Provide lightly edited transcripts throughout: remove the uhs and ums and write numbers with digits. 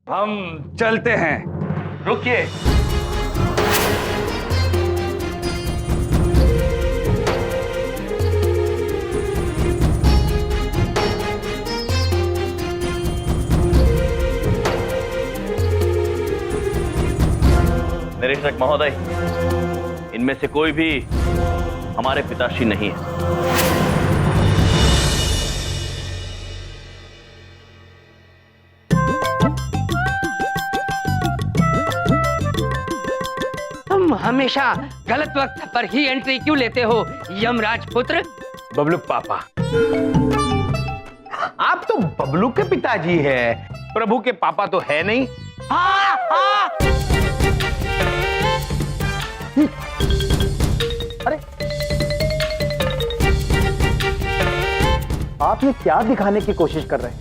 हम चलते हैं। रुकिए, निरीक्षक महोदय, इनमें से कोई भी हमारे पिताश्री नहीं है। तुम हमेशा गलत वक्त पर ही एंट्री क्यों लेते हो यमराज पुत्र? बबलू पापा, आप तो बबलू के पिताजी हैं, प्रभु के पापा तो है नहीं। हाँ, हाँ। अरे आप ये क्या दिखाने की कोशिश कर रहे हैं?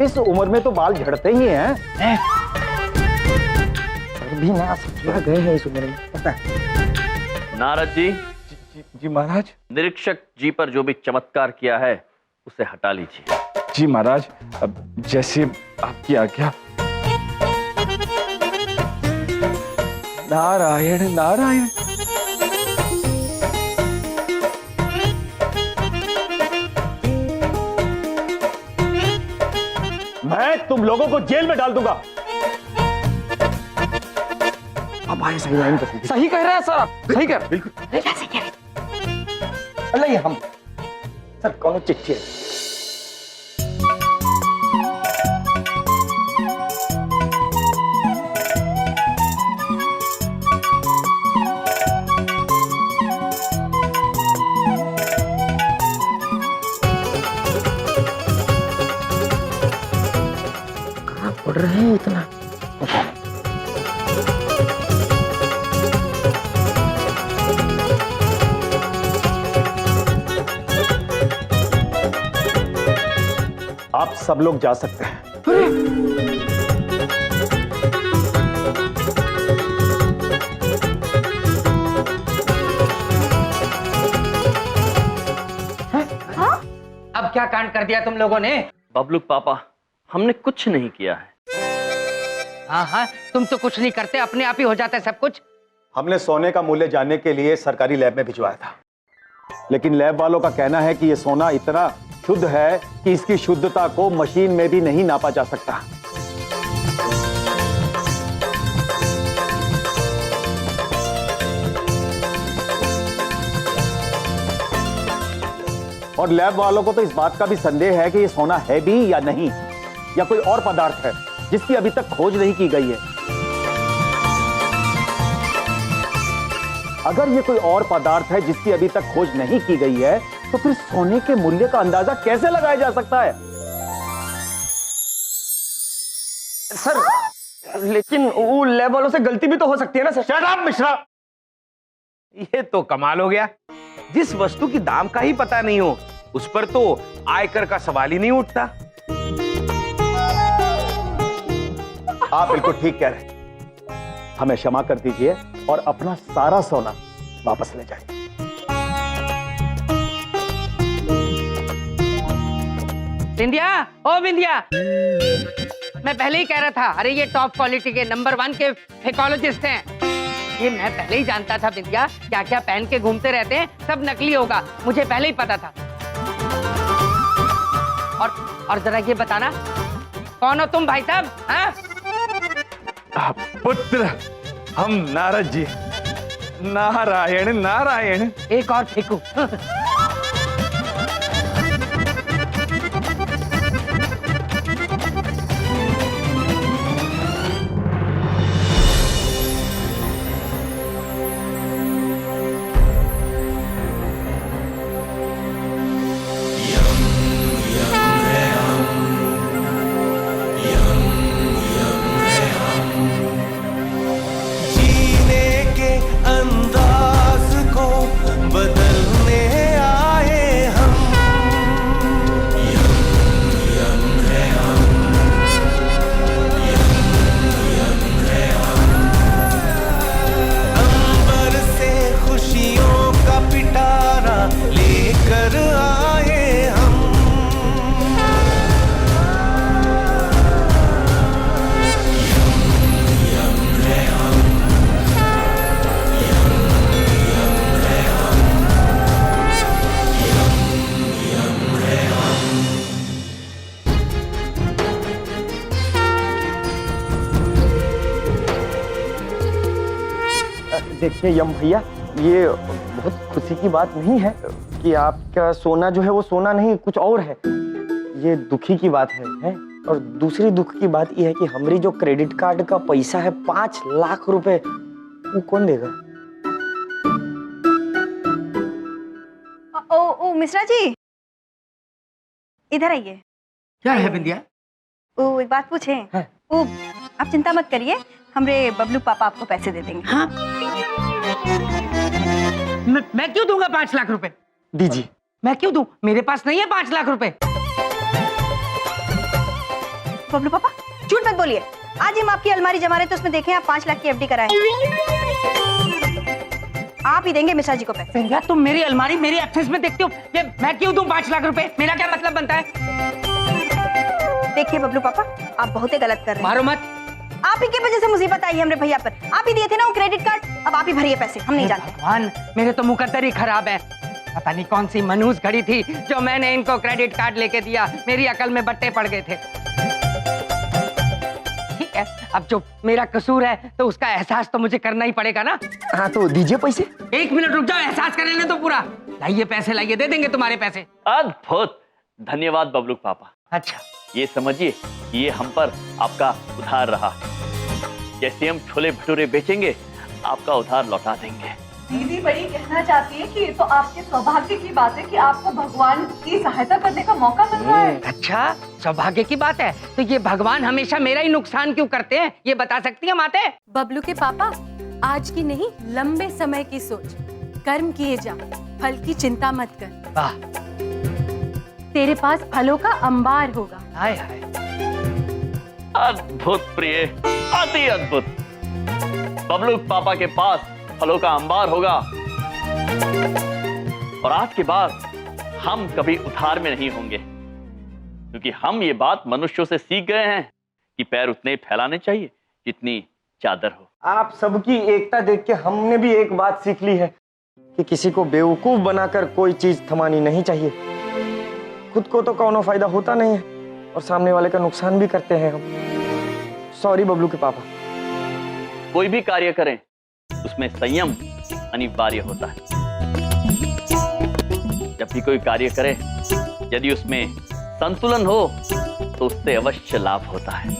इस उम्र में तो बाल झड़ते ही हैं। भी ना समझा गए हैं इस उम्र में, पता है। नारद जी, जी महाराज। निरीक्षक जी पर जो भी चमत्कार किया है उसे हटा लीजिए। जी महाराज, अब जैसे आपकी आज्ञा। नारायण नारायण। मैं तुम लोगों को जेल में डाल दूंगा। अब आए सही लाइन पर। सही कह रहे हैं सर, आप सही कह रहे हैं। बिल्कुल। अल्लाह, ये हम सर कौन चिट्ठी है? कहाँ पढ़ रहे हैं इतना? आप सब लोग जा सकते हैं। अब क्या कांड कर दिया तुम लोगों ने? बबलू पापा, हमने कुछ नहीं किया है। हाँ हाँ, तुम तो कुछ नहीं करते, अपने आप ही हो जाता है सब कुछ। हमने सोने का मूल्य जानने के लिए सरकारी लैब में भिजवाया था, लेकिन लैब वालों का कहना है कि यह सोना इतना शुद्ध है कि इसकी शुद्धता को मशीन में भी नहीं नापा जा सकता। और लैब वालों को तो इस बात का भी संदेह है कि यह सोना है भी या नहीं, या कोई और पदार्थ है जिसकी अभी तक खोज नहीं की गई है। अगर ये कोई और पदार्थ है जिसकी अभी तक खोज नहीं की गई है, तो फिर सोने के मूल्य का अंदाजा कैसे लगाया जा सकता है? सर, लेकिन वो लैब वालों से गलती भी तो हो सकती है ना सर। शट अप मिश्रा, ये तो कमाल हो गया। जिस वस्तु की दाम का ही पता नहीं हो, उस पर तो आयकर का सवाल ही नहीं उठता। आप बिल्कुल ठीक कह रहे हैं। हमें क्षमा कर दीजिए और अपना सारा सोना वापस ले जाइए। बिंदिया, ओ बिंदिया, मैं पहले ही कह रहा था, अरे ये टॉप क्वालिटी के नंबर 1 के फेकोलॉजिस्ट हैं। ये मैं पहले ही जानता था बिंदिया, क्या क्या पहन के घूमते रहते हैं, सब नकली होगा, मुझे पहले ही पता था। और जरा ये बताना, कौन हो तुम भाई साहब? हाँ? पुत्र, हम नारद जी। नारायण नारायण। एक और फेंकू। जीने के अंदाज को बदलने देखिए यम भैया, ये बहुत खुशी की बात नहीं है कि आपका सोना जो है वो सोना नहीं कुछ और है। ये दुखी की बात है? और दूसरी दुख की बात ये है कि हमारी जो क्रेडिट कार्ड का पैसा है 5 लाख रुपए, वो कौन देगा? ओ मिश्रा जी, इधर आइए। क्या है बिंदिया? ओ एक बात पूछे? हाँ। ओ आप चिंता मत करिए, हमरे बबलू पापा आपको पैसे दे देंगे। हाँ? मैं क्यों दूंगा 5 लाख रुपए? दीजिए। मैं क्यों दूं? मेरे पास नहीं है 5 लाख रुपए। बबलू पापा झूठ मत बोलिए, आज हम आपकी अलमारी जमा रहे थे, उसमें देखें आप 5 लाख की एफडी कराए। आप ही देंगे मिश्रा जी को पैसे। बिंदिया, तुम मेरी अलमारी मेरी एब्सेंस में देखते हो, ये मैं क्यों दूं 5 लाख रुपए? मेरा क्या मतलब बनता है? देखिए बबलू पापा, आप बहुत ही गलत कर रहे हैं। मारो मत। आप ही की वजह से मुसीबत आई है हमरे भैया पर। आप ही दिए थे ना वो क्रेडिट कार्ड, अब आप ही भरिए पैसे, हम नहीं जानते। भगवान, मेरे तो मुकद्दर ही खराब है। पता नहीं कौन सी मनहूस घड़ी थी जो मैंने इनको क्रेडिट कार्ड लेके दिया, मेरी अकल में बट्टे पड़ गए थे। ठीक है, अब जो मेरा कसूर है तो उसका एहसास तो मुझे करना ही पड़ेगा ना। हाँ तो दीजिए पैसे। 1 मिनट रुक जाओ, एहसास कर लेने तो पूरा। लाइए पैसे, लाइए, दे देंगे तुम्हारे पैसे। अद्भुत, धन्यवाद बबलू पापा। अच्छा, ये समझिए ये हम पर आपका उधार रहा। जैसे हम छोले भटूरे बेचेंगे, आपका उधार लौटा देंगे। दीदी बड़ी कहना चाहती है कि ये तो आपके सौभाग्य की बात है कि आपको भगवान की सहायता करने का मौका मिल रहा है। अच्छा, सौभाग्य की बात है तो ये भगवान हमेशा मेरा ही नुकसान क्यों करते हैं, ये बता सकती है माते? बबलू के पापा, आज की नहीं लंबे समय की सोच, कर्म किए जा, फल की चिंता मत कर। वाह, तेरे पास फलों का अंबार होगा। हाय हाय। अद्भुत प्रिय, अति अद्भुत। बबलू पापा के पास फलों का अंबार होगा और आज के बाद हम कभी उधार में नहीं होंगे, क्योंकि हम ये बात मनुष्यों से सीख गए हैं कि पैर उतने ही फैलाने चाहिए जितनी चादर हो। आप सबकी एकता देख के हमने भी एक बात सीख ली है कि किसी को बेवकूफ बनाकर कोई चीज थमानी नहीं चाहिए। खुद को तो कोनो फायदा होता नहीं है और सामने वाले का नुकसान भी करते हैं हम। सॉरी बबलू के पापा। कोई भी कार्य करें उसमें संयम अनिवार्य होता है। जब भी कोई कार्य करें, यदि उसमें संतुलन हो तो उससे अवश्य लाभ होता है।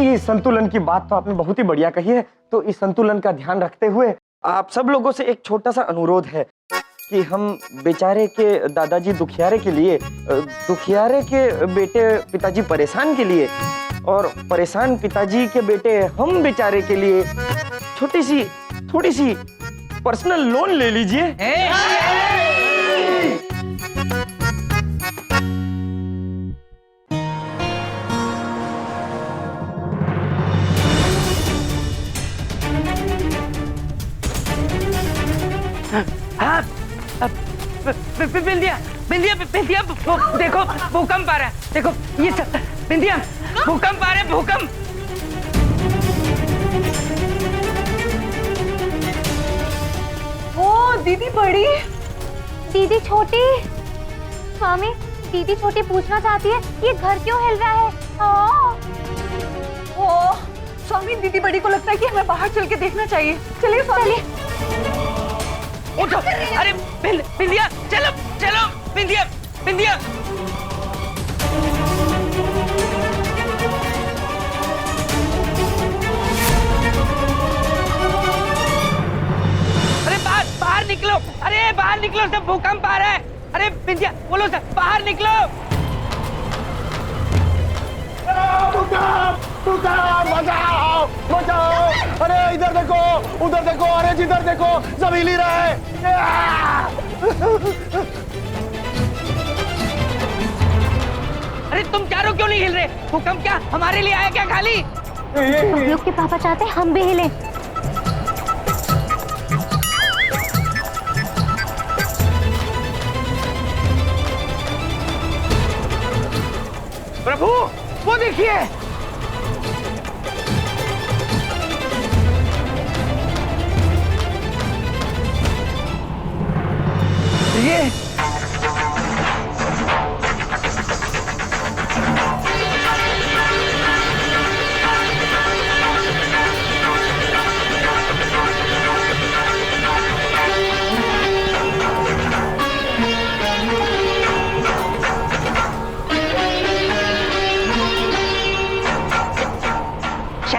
ये संतुलन की बात तो आपने बहुत ही बढ़िया कही है। तो इस संतुलन का ध्यान रखते हुए आप सब लोगों से एक छोटा सा अनुरोध है कि हम बेचारे के दादाजी दुखियारे के लिए, दुखियारे के बेटे पिताजी परेशान के लिए और परेशान पिताजी के बेटे हम बेचारे के लिए थोड़ी सी पर्सनल लोन ले लीजिए। हाँ, बिंदिया, बिंदिया, बिंदिया, देखो भूकंप आ रहा है। देखो ये सब, बिंदिया, भूकंप आ रहा है, भूकंप। ओ दीदी बड़ी, दीदी छोटी। स्वामी, दीदी छोटी पूछना चाहती है ये घर क्यों हिल रहा है? ओ स्वामी, दीदी बड़ी को लगता है कि हमें बाहर चल के देखना चाहिए। चलिए स्वामी। उठो, अरे बिंदिया, चलो चलो, बिंदिया, बिंदिया। अरे बाहर निकलो, अरे बाहर निकलो, सब भूकंप आ रहा है। अरे बिंदिया, बोलो सर, बाहर निकलो। बचाओ, बचाओ! अरे इधर देखो, उधर देखो, अरे जिधर देखो सब हिल ही रहा है। अरे तुम चारों क्यों नहीं हिल रहे? भूकंप क्या हमारे लिए आया क्या खाली? बबलू के पापा चाहते हैं हम भी हिले। प्रभु, वो देखिए। ये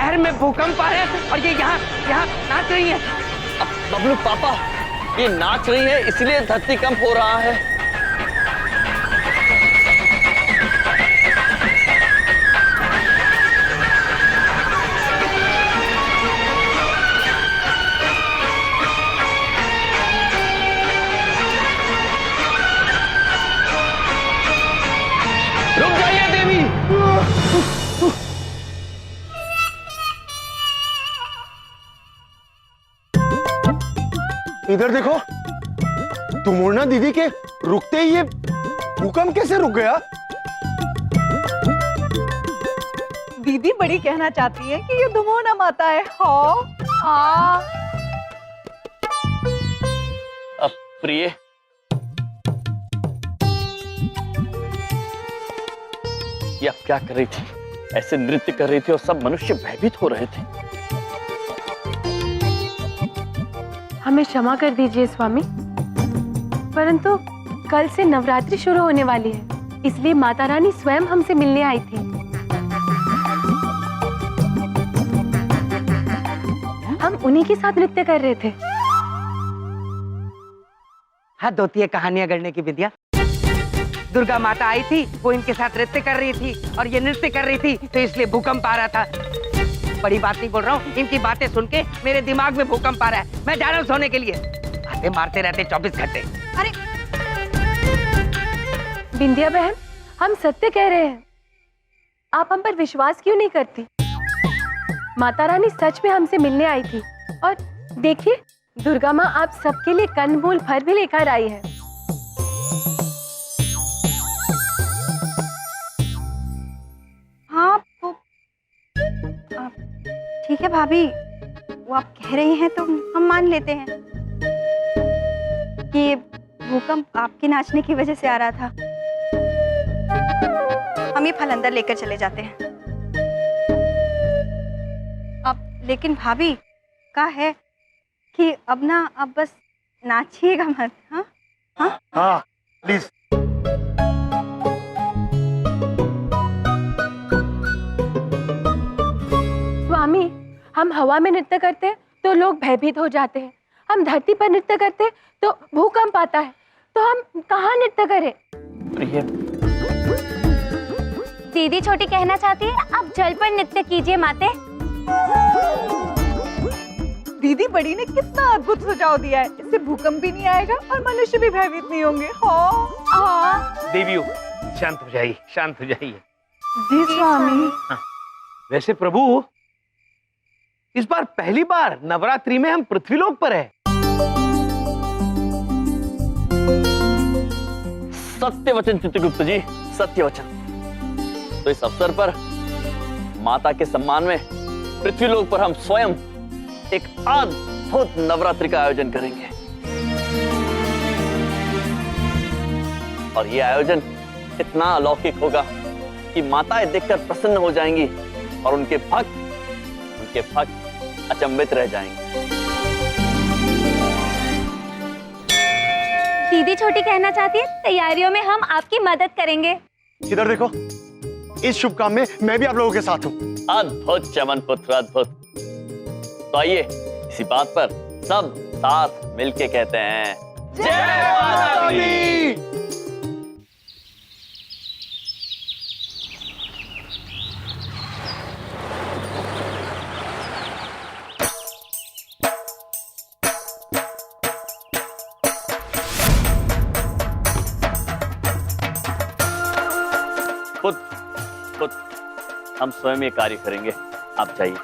शहर में भूकंप आ रहा है और ये यहाँ यहाँ नाच रही है। अब बबलू पापा, ये नाच रही है इसलिए धरती कंप हो रहा है। रुक जाइए देवी। इधर देखो, तुमुर्ना दीदी के रुकते ही ये भूकंप कैसे रुक गया? दीदी बड़ी कहना चाहती है कि ये दुमोना माता है। हाँ हाँ। अब प्रिय, ये अब क्या कर रही थी? ऐसे नृत्य कर रही थी और सब मनुष्य भयभीत हो रहे थे। हमें क्षमा कर दीजिए स्वामी, परंतु कल से नवरात्रि शुरू होने वाली है, इसलिए माता रानी स्वयं हमसे मिलने आई थी। हम उन्हीं के साथ नृत्य कर रहे थे। हद होती है कहानियां गढ़ने की विद्या। दुर्गा माता आई थी, वो इनके साथ नृत्य कर रही थी और ये नृत्य कर रही थी तो इसलिए भूकंप आ रहा था। बड़ी बात नहीं बोल रहा हूँ, इनकी बातें सुन के मेरे दिमाग में भूकंप आ रहा है। मैं जा रहा हूँ सोने के लिए। बातें मारते रहते 24 घंटे। अरे बिंदिया बहन, हम सत्य कह रहे हैं, आप हम पर विश्वास क्यों नहीं करती? माता रानी सच में हमसे मिलने आई थी और देखिए, दुर्गा माँ आप सबके लिए कंदमूल फल भी लेकर आई है। हाँ वो ठीक है भाभी, वो आप कह रही हैं तो हम मान लेते हैं कि ये भूकंप आपके नाचने की वजह से आ रहा था। हम ये फल अंदर लेकर चले जाते हैं। अब लेकिन भाभी का है कि अब ना, अब बस नाचिएगा मत। हाँ हाँ हाँ प्लीज। स्वामी, हम हवा में नृत्य करते हैं तो लोग भयभीत हो जाते हैं, हम धरती पर नृत्य करते हैं तो भूकंप आता है, तो हम कहाँ नृत्य करें? प्रिय, दीदी छोटी कहना चाहती है आप जल पर नृत्य कीजिए माते। दीदी बड़ी ने कितना अद्भुत सुझाव दिया है। इससे भूकंप भी नहीं आएगा और मनुष्य भी भयभीत नहीं होंगे। हाँ हाँ। देवियों, शांत हो जाइए, शांत हो जाइए। जी स्वामी। वैसे प्रभु, इस बार पहली बार नवरात्रि में हम पृथ्वीलोक पर है। सत्य वचन चित्रगुप्त जी, सत्य वचन। तो इस अवसर पर माता के सम्मान में पृथ्वीलोक पर हम स्वयं एक अद्भुत नवरात्रि का आयोजन करेंगे। और यह आयोजन इतना अलौकिक होगा कि माताएं देखकर प्रसन्न हो जाएंगी और उनके भक्त अचंभित रह जाएंगे। दीदी छोटी कहना चाहती है तैयारियों में हम आपकी मदद करेंगे। इधर देखो, इस शुभ काम में मैं भी आप लोगों के साथ हूँ। अद्भुत चमन पुत्र, अद्भुत। तो आइए इसी बात पर सब साथ मिलके कहते हैं जय माता दी। खुद हम स्वयं ये कार्य करेंगे, आप जाइए।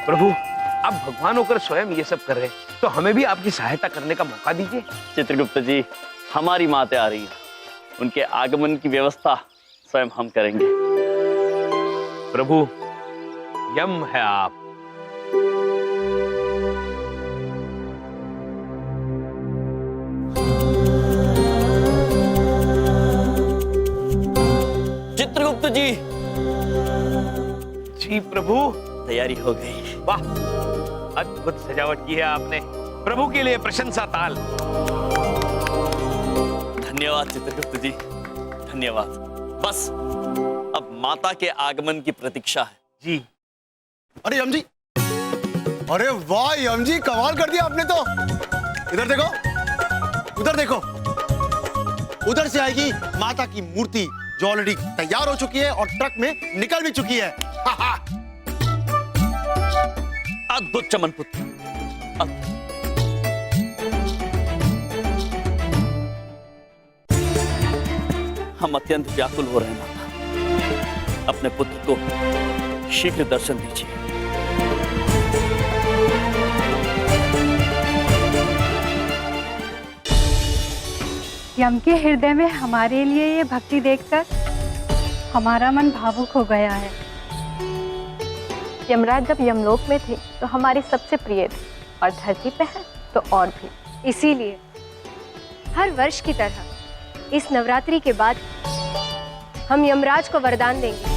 प्रभु, आप भगवान होकर स्वयं ये सब कर रहे हैं, तो हमें भी आपकी सहायता करने का मौका दीजिए। चित्रगुप्त जी, हमारी मातें आ रही हैं, उनके आगमन की व्यवस्था स्वयं हम करेंगे। प्रभु, यम है आप। चित्रगुप्त जी। जी प्रभु। तैयारी हो गई। वाह, अद्भुत सजावट की है आपने। प्रभु के लिए प्रशंसा ताल। धन्यवाद चित्रगुप्त जी, धन्यवाद। बस अब माता के आगमन की प्रतीक्षा है। जी। अरे यम जी, अरे वाह यम जी, कमाल कर दिया आपने तो। इधर देखो, उधर देखो, उधर से आएगी माता की मूर्ति जो ऑलरेडी तैयार हो चुकी है और ट्रक में निकल भी चुकी है। अद्भुत चमन पुत्र, अद्भुत। हम अत्यंत व्याकुल हो रहे हैं माता, अपने पुत्र को शीघ्र दर्शन दीजिए। यम के हृदय में हमारे लिए ये भक्ति देखकर हमारा मन भावुक हो गया है। यमराज जब यमलोक में थे तो हमारे सबसे प्रिय थे और धरती पे है तो और भी। इसीलिए हर वर्ष की तरह इस नवरात्रि के बाद हम यमराज को वरदान देंगे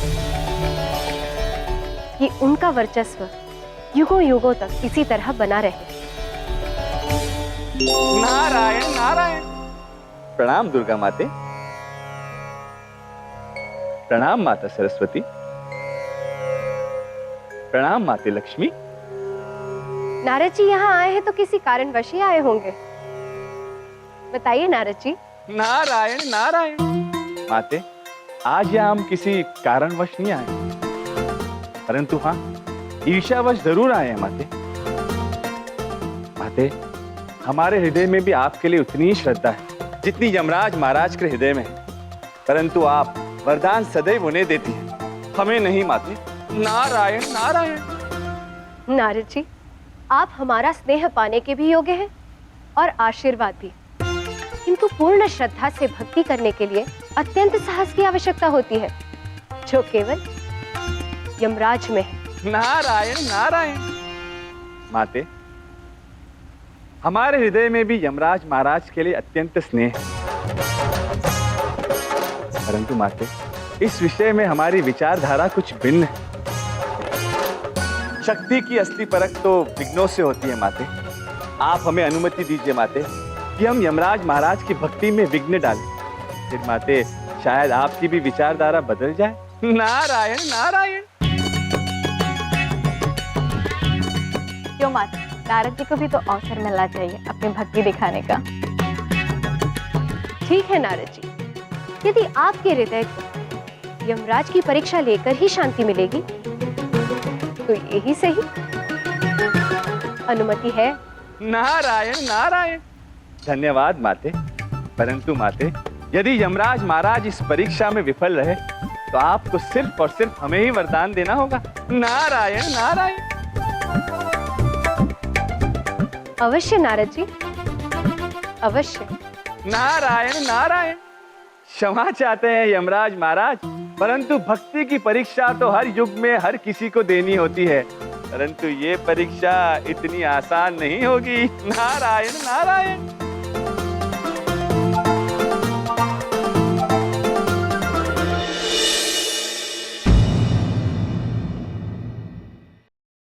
कि उनका वर्चस्व युगों युगों तक इसी तरह बना रहे। नारायण नारायण। प्रणाम दुर्गा माते। प्रणाम माता सरस्वती। प्रणाम माते लक्ष्मी। नारद जी यहाँ आए हैं तो किसी कारणवश ही आए होंगे। बताइए नारद जी। नारायण नारायण। माते, आज यहाँ हम किसी कारणवश नहीं आए, परंतु हाँ, ईर्ष्यावश जरूर आए हैं माते। माते, हमारे हृदय में भी आपके लिए उतनी ही श्रद्धा है जितनी यमराज महाराज के हृदय में है, परंतु आप वरदान सदैव उन्हें देती हैं, हमें नहीं माते। नारायण नारायण। नारद जी, आप हमारा स्नेह पाने के भी योग्य हैं और आशीर्वाद भी, किंतु पूर्ण श्रद्धा से भक्ति करने के लिए अत्यंत साहस की आवश्यकता होती है, जो केवल यमराज में है। नारायण नारायण। माते, हमारे हृदय में भी यमराज महाराज के लिए अत्यंत स्नेह है, परंतु माते, इस विषय में हमारी विचारधारा कुछ भिन्न है। शक्ति की असली परख तो विघ्नों से होती है माते। आप हमें अनुमति दीजिए माते कि हम यमराज महाराज की भक्ति में विघ्न डालें, फिर माते शायद आपकी भी विचारधारा बदल जाए। नारायण नारायण। क्यों माता, नारद जी को भी तो अवसर मिलना चाहिए अपनी भक्ति दिखाने का। ठीक है नारद जी, यदि आपके हृदय को यमराज की परीक्षा लेकर ही शांति मिलेगी तो यही सही। अनुमति है। नारायण नारायण। धन्यवाद माते, परंतु माते, यदि यमराज महाराज इस परीक्षा में विफल रहे तो आपको सिर्फ और सिर्फ हमें ही वरदान देना होगा। नारायण नारायण। अवश्य नारद जी, अवश्य। नारायण नारायण। क्षमा चाहते हैं यमराज महाराज, परंतु भक्ति की परीक्षा तो हर युग में हर किसी को देनी होती है, परंतु ये परीक्षा इतनी आसान नहीं होगी। नारायण नारायण।